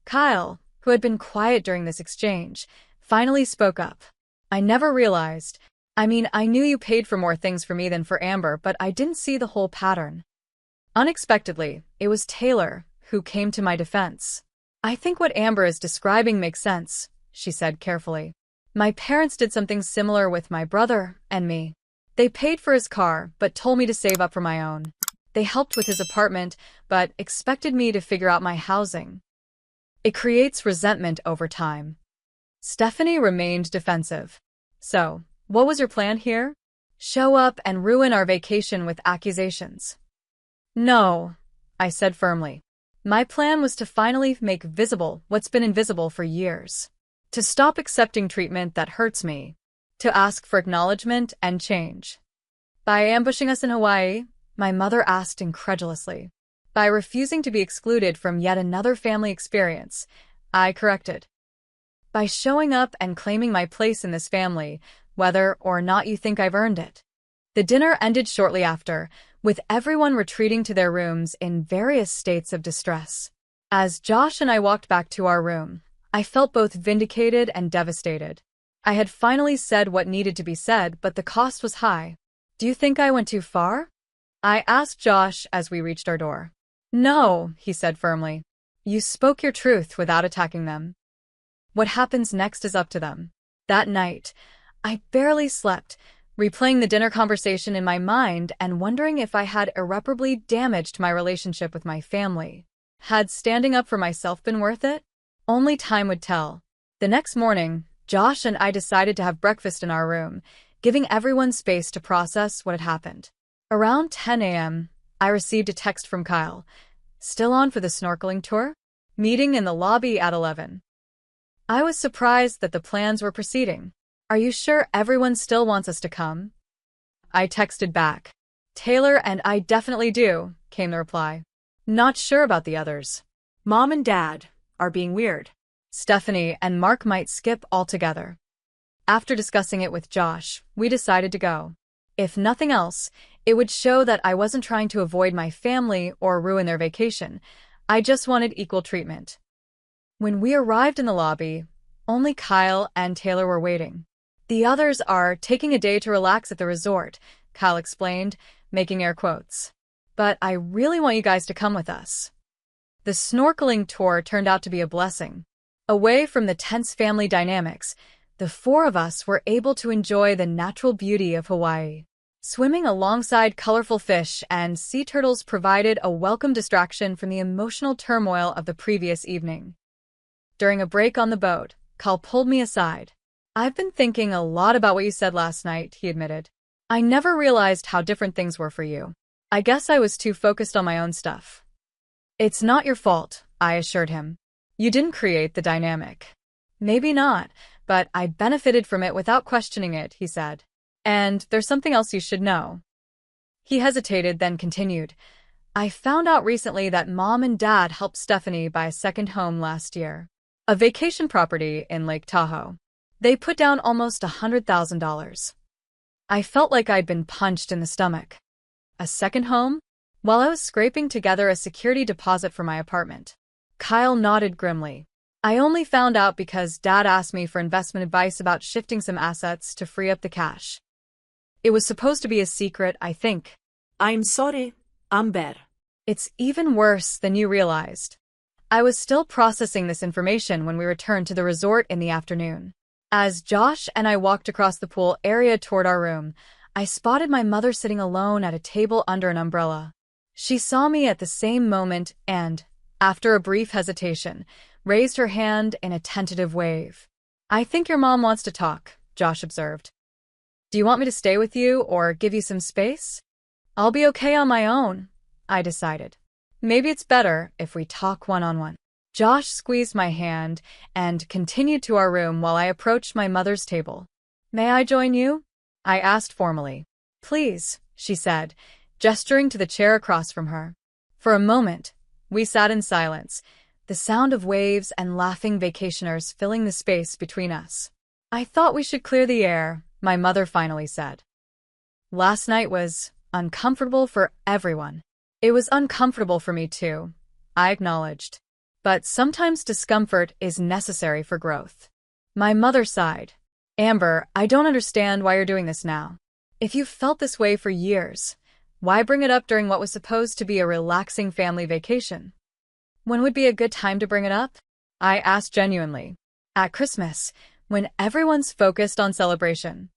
Kyle, who had been quiet during this exchange, finally spoke up. I never realized. I knew you paid for more things for me than for Amber, but I didn't see the whole pattern. Unexpectedly, it was Taylor who came to my defense. I think what Amber is describing makes sense, she said carefully. My parents did something similar with my brother and me. They paid for his car, but told me to save up for my own. They helped with his apartment, but expected me to figure out my housing. It creates resentment over time. Stephanie remained defensive. So, what was your plan here? Show up and ruin our vacation with accusations. No, I said firmly. My plan was to finally make visible what's been invisible for years. To stop accepting treatment that hurts me. To ask for acknowledgement and change. By ambushing us in Hawaii, my mother asked incredulously. By refusing to be excluded from yet another family experience, I corrected. By showing up and claiming my place in this family, whether or not you think I've earned it. The dinner ended shortly after, with everyone retreating to their rooms in various states of distress. As Josh and I walked back to our room, I felt both vindicated and devastated. I had finally said what needed to be said, but the cost was high. Do you think I went too far? I asked Josh as we reached our door. No, he said firmly. You spoke your truth without attacking them. What happens next is up to them. That night, I barely slept, replaying the dinner conversation in my mind and wondering if I had irreparably damaged my relationship with my family. Had standing up for myself been worth it? Only time would tell. The next morning, Josh and I decided to have breakfast in our room, giving everyone space to process what had happened. Around 10 a.m., I received a text from Kyle. Still on for the snorkeling tour? Meeting in the lobby at 11. I was surprised that the plans were proceeding. Are you sure everyone still wants us to come? I texted back. Taylor and I definitely do, came the reply. Not sure about the others. Mom and Dad are being weird. Stephanie and Mark might skip altogether. After discussing it with Josh, we decided to go. If nothing else, it would show that I wasn't trying to avoid my family or ruin their vacation. I just wanted equal treatment. When we arrived in the lobby, only Kyle and Taylor were waiting. The others are taking a day to relax at the resort, Kyle explained, making air quotes. But I really want you guys to come with us. The snorkeling tour turned out to be a blessing. Away from the tense family dynamics, the four of us were able to enjoy the natural beauty of Hawaii. Swimming alongside colorful fish and sea turtles provided a welcome distraction from the emotional turmoil of the previous evening. During a break on the boat, Kyle pulled me aside. I've been thinking a lot about what you said last night, he admitted. I never realized how different things were for you. I guess I was too focused on my own stuff. It's not your fault, I assured him. You didn't create the dynamic. Maybe not, but I benefited from it without questioning it, he said. And there's something else you should know. He hesitated, then continued. I found out recently that Mom and Dad helped Stephanie buy a second home last year. A vacation property in Lake Tahoe. They put down almost $100,000. I felt like I'd been punched in the stomach. A second home? While I was scraping together a security deposit for my apartment. Kyle nodded grimly. I only found out because Dad asked me for investment advice about shifting some assets to free up the cash. It was supposed to be a secret, I think. I'm sorry, Amber. It's even worse than you realized. I was still processing this information when we returned to the resort in the afternoon. As Josh and I walked across the pool area toward our room, I spotted my mother sitting alone at a table under an umbrella. She saw me at the same moment and, after a brief hesitation, raised her hand in a tentative wave. I think your mom wants to talk, Josh observed. Do you want me to stay with you or give you some space? I'll be okay on my own, I decided. Maybe it's better if we talk one-on-one. Josh squeezed my hand and continued to our room while I approached my mother's table. May I join you? I asked formally. Please, she said, gesturing to the chair across from her. For a moment, we sat in silence, the sound of waves and laughing vacationers filling the space between us. I thought we should clear the air, my mother finally said. Last night was uncomfortable for everyone. It was uncomfortable for me too, I acknowledged. But sometimes discomfort is necessary for growth. My mother sighed. Amber, I don't understand why you're doing this now. If you've felt this way for years, why bring it up during what was supposed to be a relaxing family vacation? When would be a good time to bring it up? I asked genuinely. At Christmas, when everyone's focused on celebration.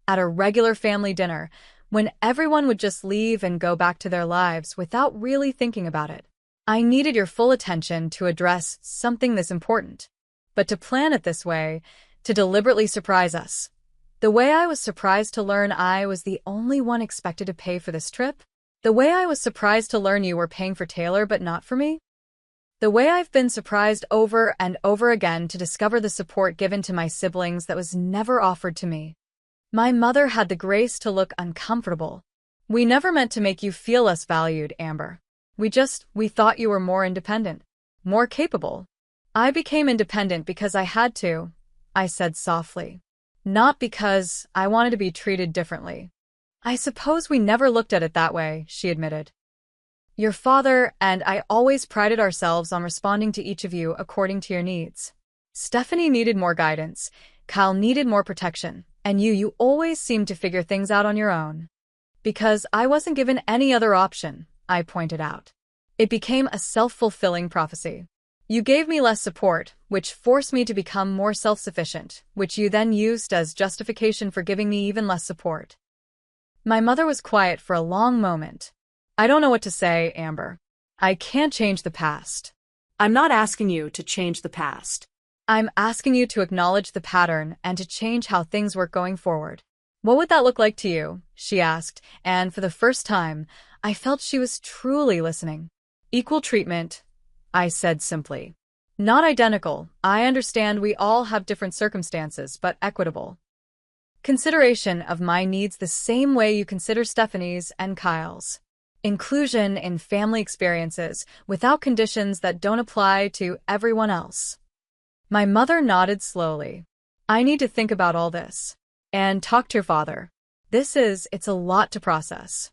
At a regular family dinner, when everyone would just leave and go back to their lives without really thinking about it. I needed your full attention to address something this important. But to plan it this way, to deliberately surprise us. The way I was surprised to learn I was the only one expected to pay for this trip? The way I was surprised to learn you were paying for Taylor but not for me? The way I've been surprised over and over again to discover the support given to my siblings that was never offered to me. My mother had the grace to look uncomfortable. We never meant to make you feel less valued, Amber. We thought you were more independent, more capable. I became independent because I had to, I said softly. Not because I wanted to be treated differently. I suppose we never looked at it that way, she admitted. Your father and I always prided ourselves on responding to each of you according to your needs. Stephanie needed more guidance, Kyle needed more protection, and you always seemed to figure things out on your own. Because I wasn't given any other option, I pointed out. It became a self-fulfilling prophecy. You gave me less support, which forced me to become more self-sufficient, which you then used as justification for giving me even less support. My mother was quiet for a long moment. I don't know what to say, Amber. I can't change the past. I'm not asking you to change the past. I'm asking you to acknowledge the pattern and to change how things work going forward. What would that look like to you? She asked, and for the first time, I felt she was truly listening. Equal treatment, I said simply. Not identical. I understand we all have different circumstances, but equitable. Consideration of my needs the same way you consider Stephanie's and Kyle's. Inclusion in family experiences without conditions that don't apply to everyone else. My mother nodded slowly. I need to think about all this. And talk to your father. It's a lot to process.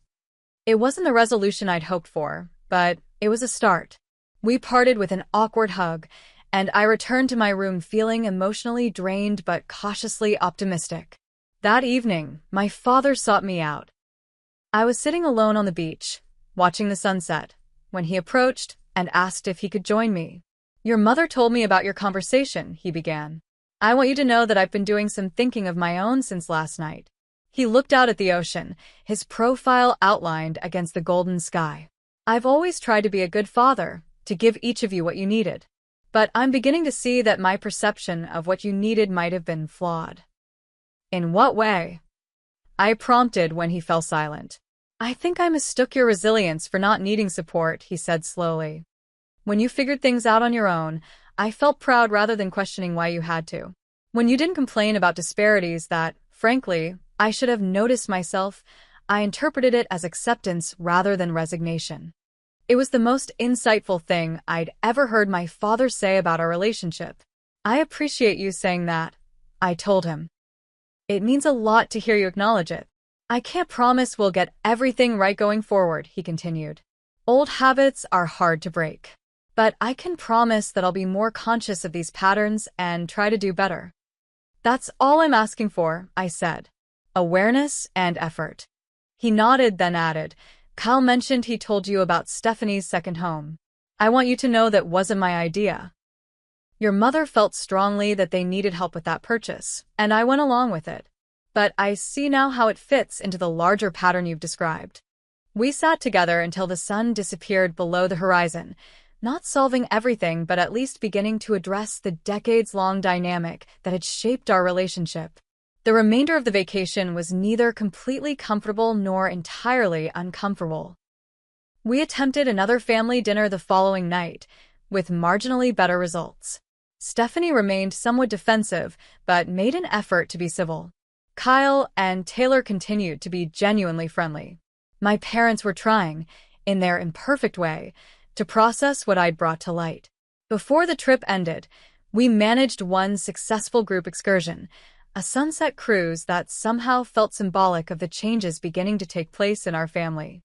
It wasn't the resolution I'd hoped for, but it was a start. We parted with an awkward hug, and I returned to my room feeling emotionally drained but cautiously optimistic. That evening, my father sought me out. I was sitting alone on the beach, watching the sunset, when he approached and asked if he could join me. Your mother told me about your conversation, he began. I want you to know that I've been doing some thinking of my own since last night. He looked out at the ocean, his profile outlined against the golden sky. I've always tried to be a good father, to give each of you what you needed. But I'm beginning to see that my perception of what you needed might have been flawed. In what way? I prompted when he fell silent. I think I mistook your resilience for not needing support, he said slowly. When you figured things out on your own, I felt proud rather than questioning why you had to. When you didn't complain about disparities that, frankly, I should have noticed myself, I interpreted it as acceptance rather than resignation. It was the most insightful thing I'd ever heard my father say about our relationship. I appreciate you saying that, I told him. It means a lot to hear you acknowledge it. I can't promise we'll get everything right going forward, he continued. Old habits are hard to break. But I can promise that I'll be more conscious of these patterns and try to do better. That's all I'm asking for, I said. Awareness and effort. He nodded, then added, Kyle mentioned he told you about Stephanie's second home. I want you to know that wasn't my idea. Your mother felt strongly that they needed help with that purchase, and I went along with it. But I see now how it fits into the larger pattern you've described. We sat together until the sun disappeared below the horizon, not solving everything but at least beginning to address the decades-long dynamic that had shaped our relationship. The remainder of the vacation was neither completely comfortable nor entirely uncomfortable. We attempted another family dinner the following night, with marginally better results. Stephanie remained somewhat defensive, but made an effort to be civil. Kyle and Taylor continued to be genuinely friendly. My parents were trying, in their imperfect way, to process what I'd brought to light. Before the trip ended, we managed one successful group excursion, a sunset cruise that somehow felt symbolic of the changes beginning to take place in our family.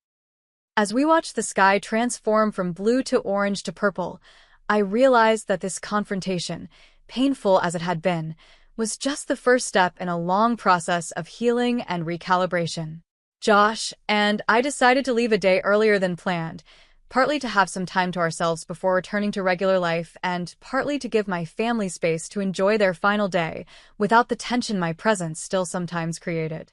As we watched the sky transform from blue to orange to purple, I realized that this confrontation, painful as it had been, was just the first step in a long process of healing and recalibration. Josh and I decided to leave a day earlier than planned, partly to have some time to ourselves before returning to regular life and partly to give my family space to enjoy their final day without the tension my presence still sometimes created.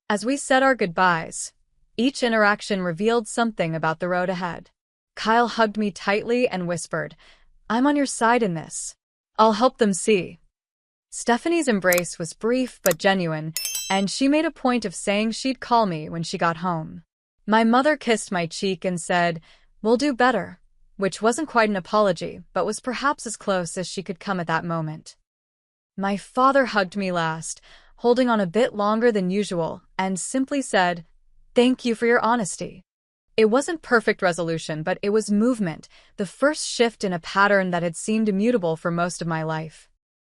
As we said our goodbyes, each interaction revealed something about the road ahead. Kyle hugged me tightly and whispered, "I'm on your side in this. I'll help them see." Stephanie's embrace was brief but genuine, and she made a point of saying she'd call me when she got home. My mother kissed my cheek and said, "We'll do better," which wasn't quite an apology, but was perhaps as close as she could come at that moment. My father hugged me last, holding on a bit longer than usual, and simply said, "Thank you for your honesty." It wasn't perfect resolution, but it was movement, the first shift in a pattern that had seemed immutable for most of my life.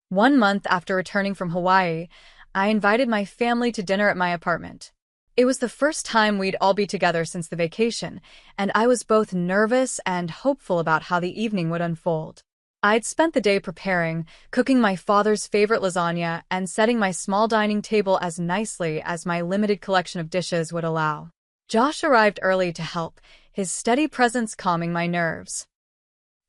1 month after returning from Hawaii, I invited my family to dinner at my apartment. It was the first time we'd all be together since the vacation, and I was both nervous and hopeful about how the evening would unfold. I'd spent the day preparing, cooking my father's favorite lasagna, and setting my small dining table as nicely as my limited collection of dishes would allow. Josh arrived early to help, his steady presence calming my nerves.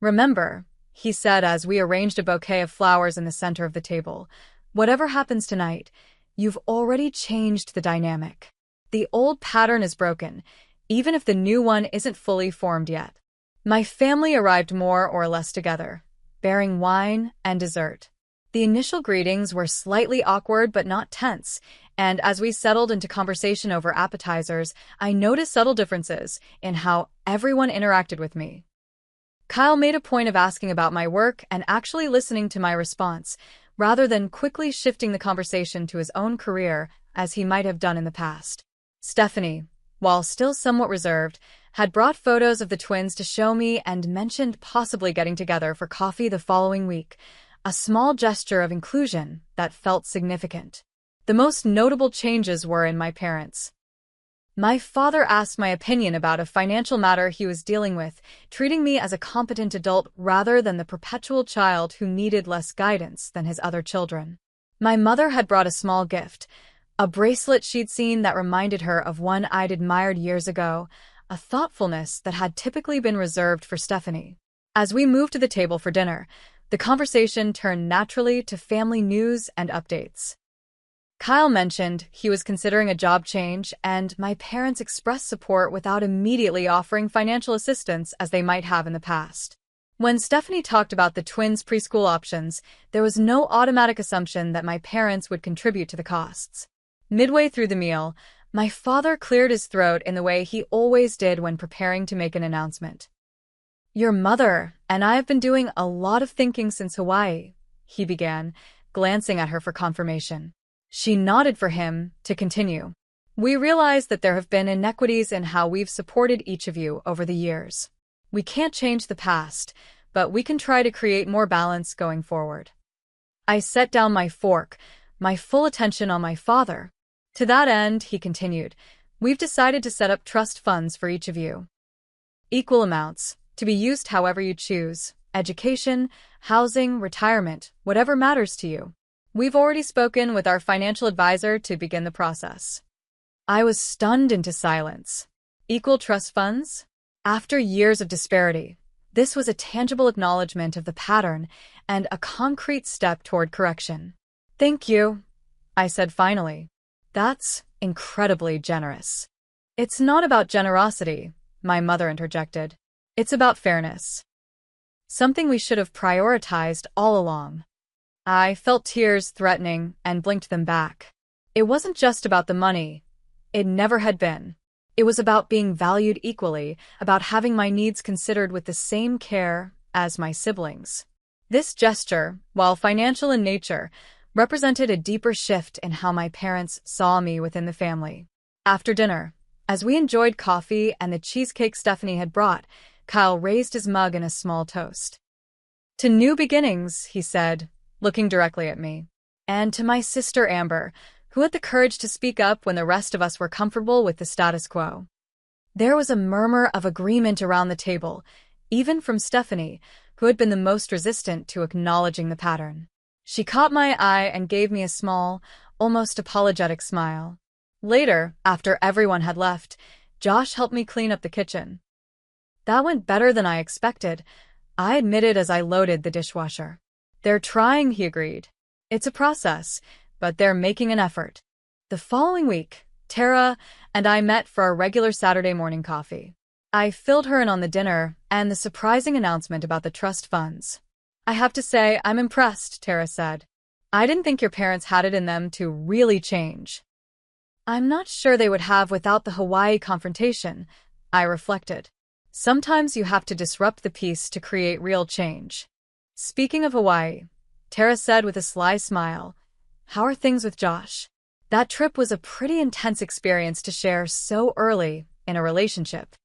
"Remember," he said as we arranged a bouquet of flowers in the center of the table, "whatever happens tonight, you've already changed the dynamic. The old pattern is broken, even if the new one isn't fully formed yet." My family arrived more or less together, bearing wine and dessert. The initial greetings were slightly awkward but not tense, and as we settled into conversation over appetizers, I noticed subtle differences in how everyone interacted with me. Kyle made a point of asking about my work and actually listening to my response, rather than quickly shifting the conversation to his own career as he might have done in the past. Stephanie, while still somewhat reserved, had brought photos of the twins to show me and mentioned possibly getting together for coffee the following week, a small gesture of inclusion that felt significant. The most notable changes were in my parents. My father asked my opinion about a financial matter he was dealing with, treating me as a competent adult rather than the perpetual child who needed less guidance than his other children. My mother had brought a small gift, a bracelet she'd seen that reminded her of one I'd admired years ago, a thoughtfulness that had typically been reserved for Stephanie. As we moved to the table for dinner, the conversation turned naturally to family news and updates. Kyle mentioned he was considering a job change, and my parents expressed support without immediately offering financial assistance as they might have in the past. When Stephanie talked about the twins' preschool options, there was no automatic assumption that my parents would contribute to the costs. Midway through the meal, my father cleared his throat in the way he always did when preparing to make an announcement. "Your mother and I have been doing a lot of thinking since Hawaii," he began, glancing at her for confirmation. She nodded for him to continue. "We realize that there have been inequities in how we've supported each of you over the years. We can't change the past, but we can try to create more balance going forward." I set down my fork, my full attention on my father. "To that end," he continued, "we've decided to set up trust funds for each of you. Equal amounts, to be used however you choose: education, housing, retirement, whatever matters to you. We've already spoken with our financial advisor to begin the process." I was stunned into silence. Equal trust funds? After years of disparity, this was a tangible acknowledgement of the pattern and a concrete step toward correction. "Thank you," I said finally. "That's incredibly generous." "It's not about generosity," my mother interjected. "It's about fairness. Something we should have prioritized all along." I felt tears threatening and blinked them back. It wasn't just about the money. It never had been. It was about being valued equally, about having my needs considered with the same care as my siblings. This gesture, while financial in nature, represented a deeper shift in how my parents saw me within the family. After dinner, as we enjoyed coffee and the cheesecake Stephanie had brought, Kyle raised his mug in a small toast. "To new beginnings," he said, looking directly at me. "And to my sister Amber, who had the courage to speak up when the rest of us were comfortable with the status quo." There was a murmur of agreement around the table, even from Stephanie, who had been the most resistant to acknowledging the pattern. She caught my eye and gave me a small, almost apologetic smile. Later, after everyone had left, Josh helped me clean up the kitchen. "That went better than I expected," I admitted as I loaded the dishwasher. "They're trying," he agreed. "It's a process, but they're making an effort." The following week, Tara and I met for our regular Saturday morning coffee. I filled her in on the dinner and the surprising announcement about the trust funds. "I have to say, I'm impressed," Tara said. "I didn't think your parents had it in them to really change." "I'm not sure they would have without the Hawaii confrontation," I reflected. Sometimes you have to disrupt the peace to create real change. "Speaking of Hawaii," Tara said with a sly smile, "how are things with Josh?" That trip was a pretty intense experience to share so early in a relationship.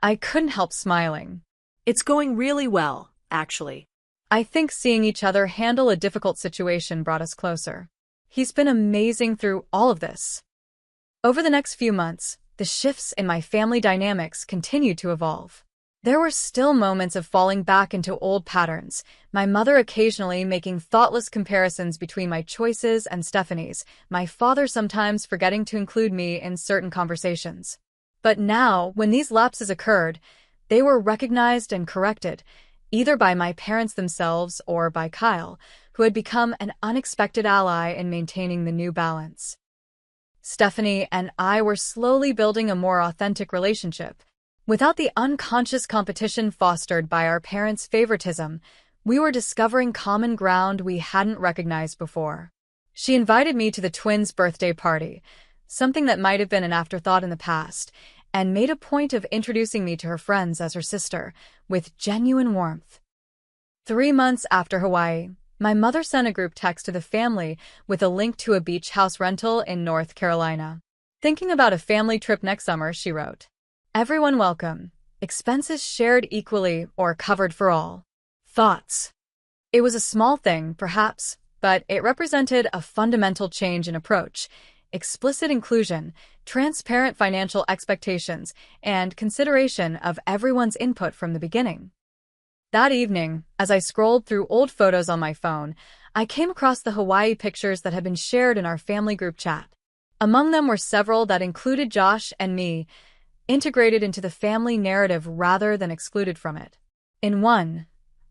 I couldn't help smiling. It's going really well, actually. I think seeing each other handle a difficult situation brought us closer. He's been amazing through all of this. Over the next few months, the shifts in my family dynamics continued to evolve. There were still moments of falling back into old patterns, my mother occasionally making thoughtless comparisons between my choices and Stephanie's, my father sometimes forgetting to include me in certain conversations. But now, when these lapses occurred, they were recognized and corrected, either by my parents themselves or by Kyle, who had become an unexpected ally in maintaining the new balance. Stephanie and I were slowly building a more authentic relationship. Without the unconscious competition fostered by our parents' favoritism, we were discovering common ground we hadn't recognized before. She invited me to the twins' birthday party, something that might have been an afterthought in the past, and made a point of introducing me to her friends as her sister, with genuine warmth. 3 months after Hawaii, my mother sent a group text to the family with a link to a beach house rental in North Carolina. "Thinking about a family trip next summer," she wrote. "Everyone welcome. Expenses shared equally or covered for all. Thoughts?" It was a small thing, perhaps, but it represented a fundamental change in approach, explicit inclusion, transparent financial expectations, and consideration of everyone's input from the beginning. That evening, as I scrolled through old photos on my phone, I came across the Hawaii pictures that had been shared in our family group chat. Among them were several that included Josh and me, integrated into the family narrative rather than excluded from it. In one,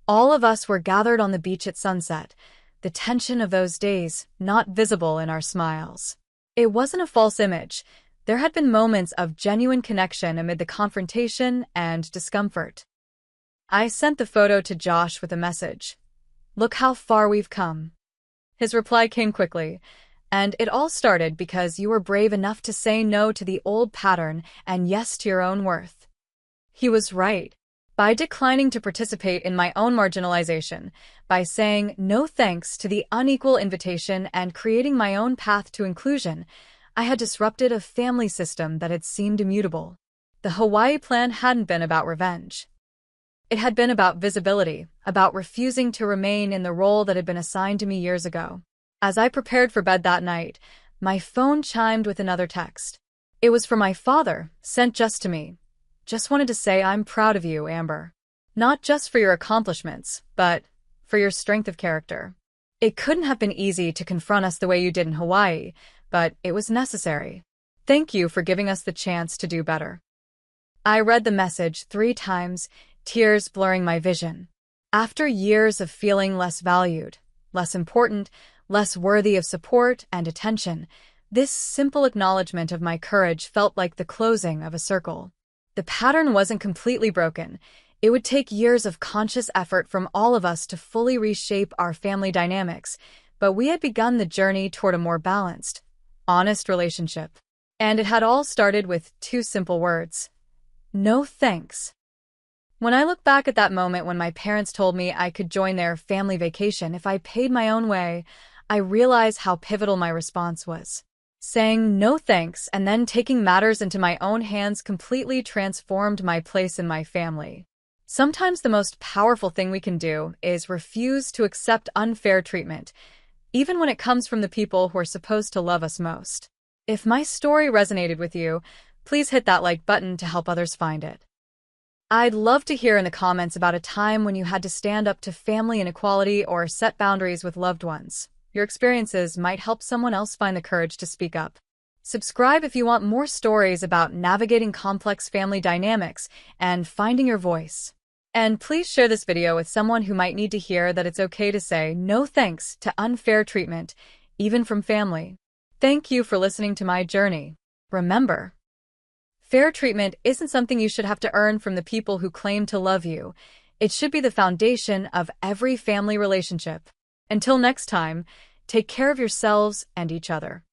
all of us were gathered on the beach at sunset, the tension of those days not visible in our smiles. It wasn't a false image. There had been moments of genuine connection amid the confrontation and discomfort. I sent the photo to Josh with a message. "Look how far we've come." His reply came quickly, and it all started because you were brave enough to say no to the old pattern and yes to your own worth. He was right. By declining to participate in my own marginalization, by saying no thanks to the unequal invitation and creating my own path to inclusion, I had disrupted a family system that had seemed immutable. The Hawaii plan hadn't been about revenge. It had been about visibility, about refusing to remain in the role that had been assigned to me years ago. As I prepared for bed that night, my phone chimed with another text. It was from my father, sent just to me. "Just wanted to say I'm proud of you, Amber. Not just for your accomplishments, but for your strength of character. It couldn't have been easy to confront us the way you did in Hawaii, but it was necessary. Thank you for giving us the chance to do better." I read the message 3 times, tears blurring my vision. After years of feeling less valued, less important, less worthy of support and attention, this simple acknowledgement of my courage felt like the closing of a circle. The pattern wasn't completely broken. It would take years of conscious effort from all of us to fully reshape our family dynamics, but we had begun the journey toward a more balanced, honest relationship. And it had all started with 2 simple words. No thanks. When I look back at that moment when my parents told me I could join their family vacation if I paid my own way, I realize how pivotal my response was. Saying no thanks and then taking matters into my own hands completely transformed my place in my family. Sometimes the most powerful thing we can do is refuse to accept unfair treatment, even when it comes from the people who are supposed to love us most. If my story resonated with you, please hit that like button to help others find it. I'd love to hear in the comments about a time when you had to stand up to family inequality or set boundaries with loved ones. Your experiences might help someone else find the courage to speak up. Subscribe if you want more stories about navigating complex family dynamics and finding your voice. And please share this video with someone who might need to hear that it's okay to say no thanks to unfair treatment, even from family. Thank you for listening to my journey. Remember, Fair treatment isn't something you should have to earn from the people who claim to love you. It should be the foundation of every family relationship. Until next time, take care of yourselves and each other.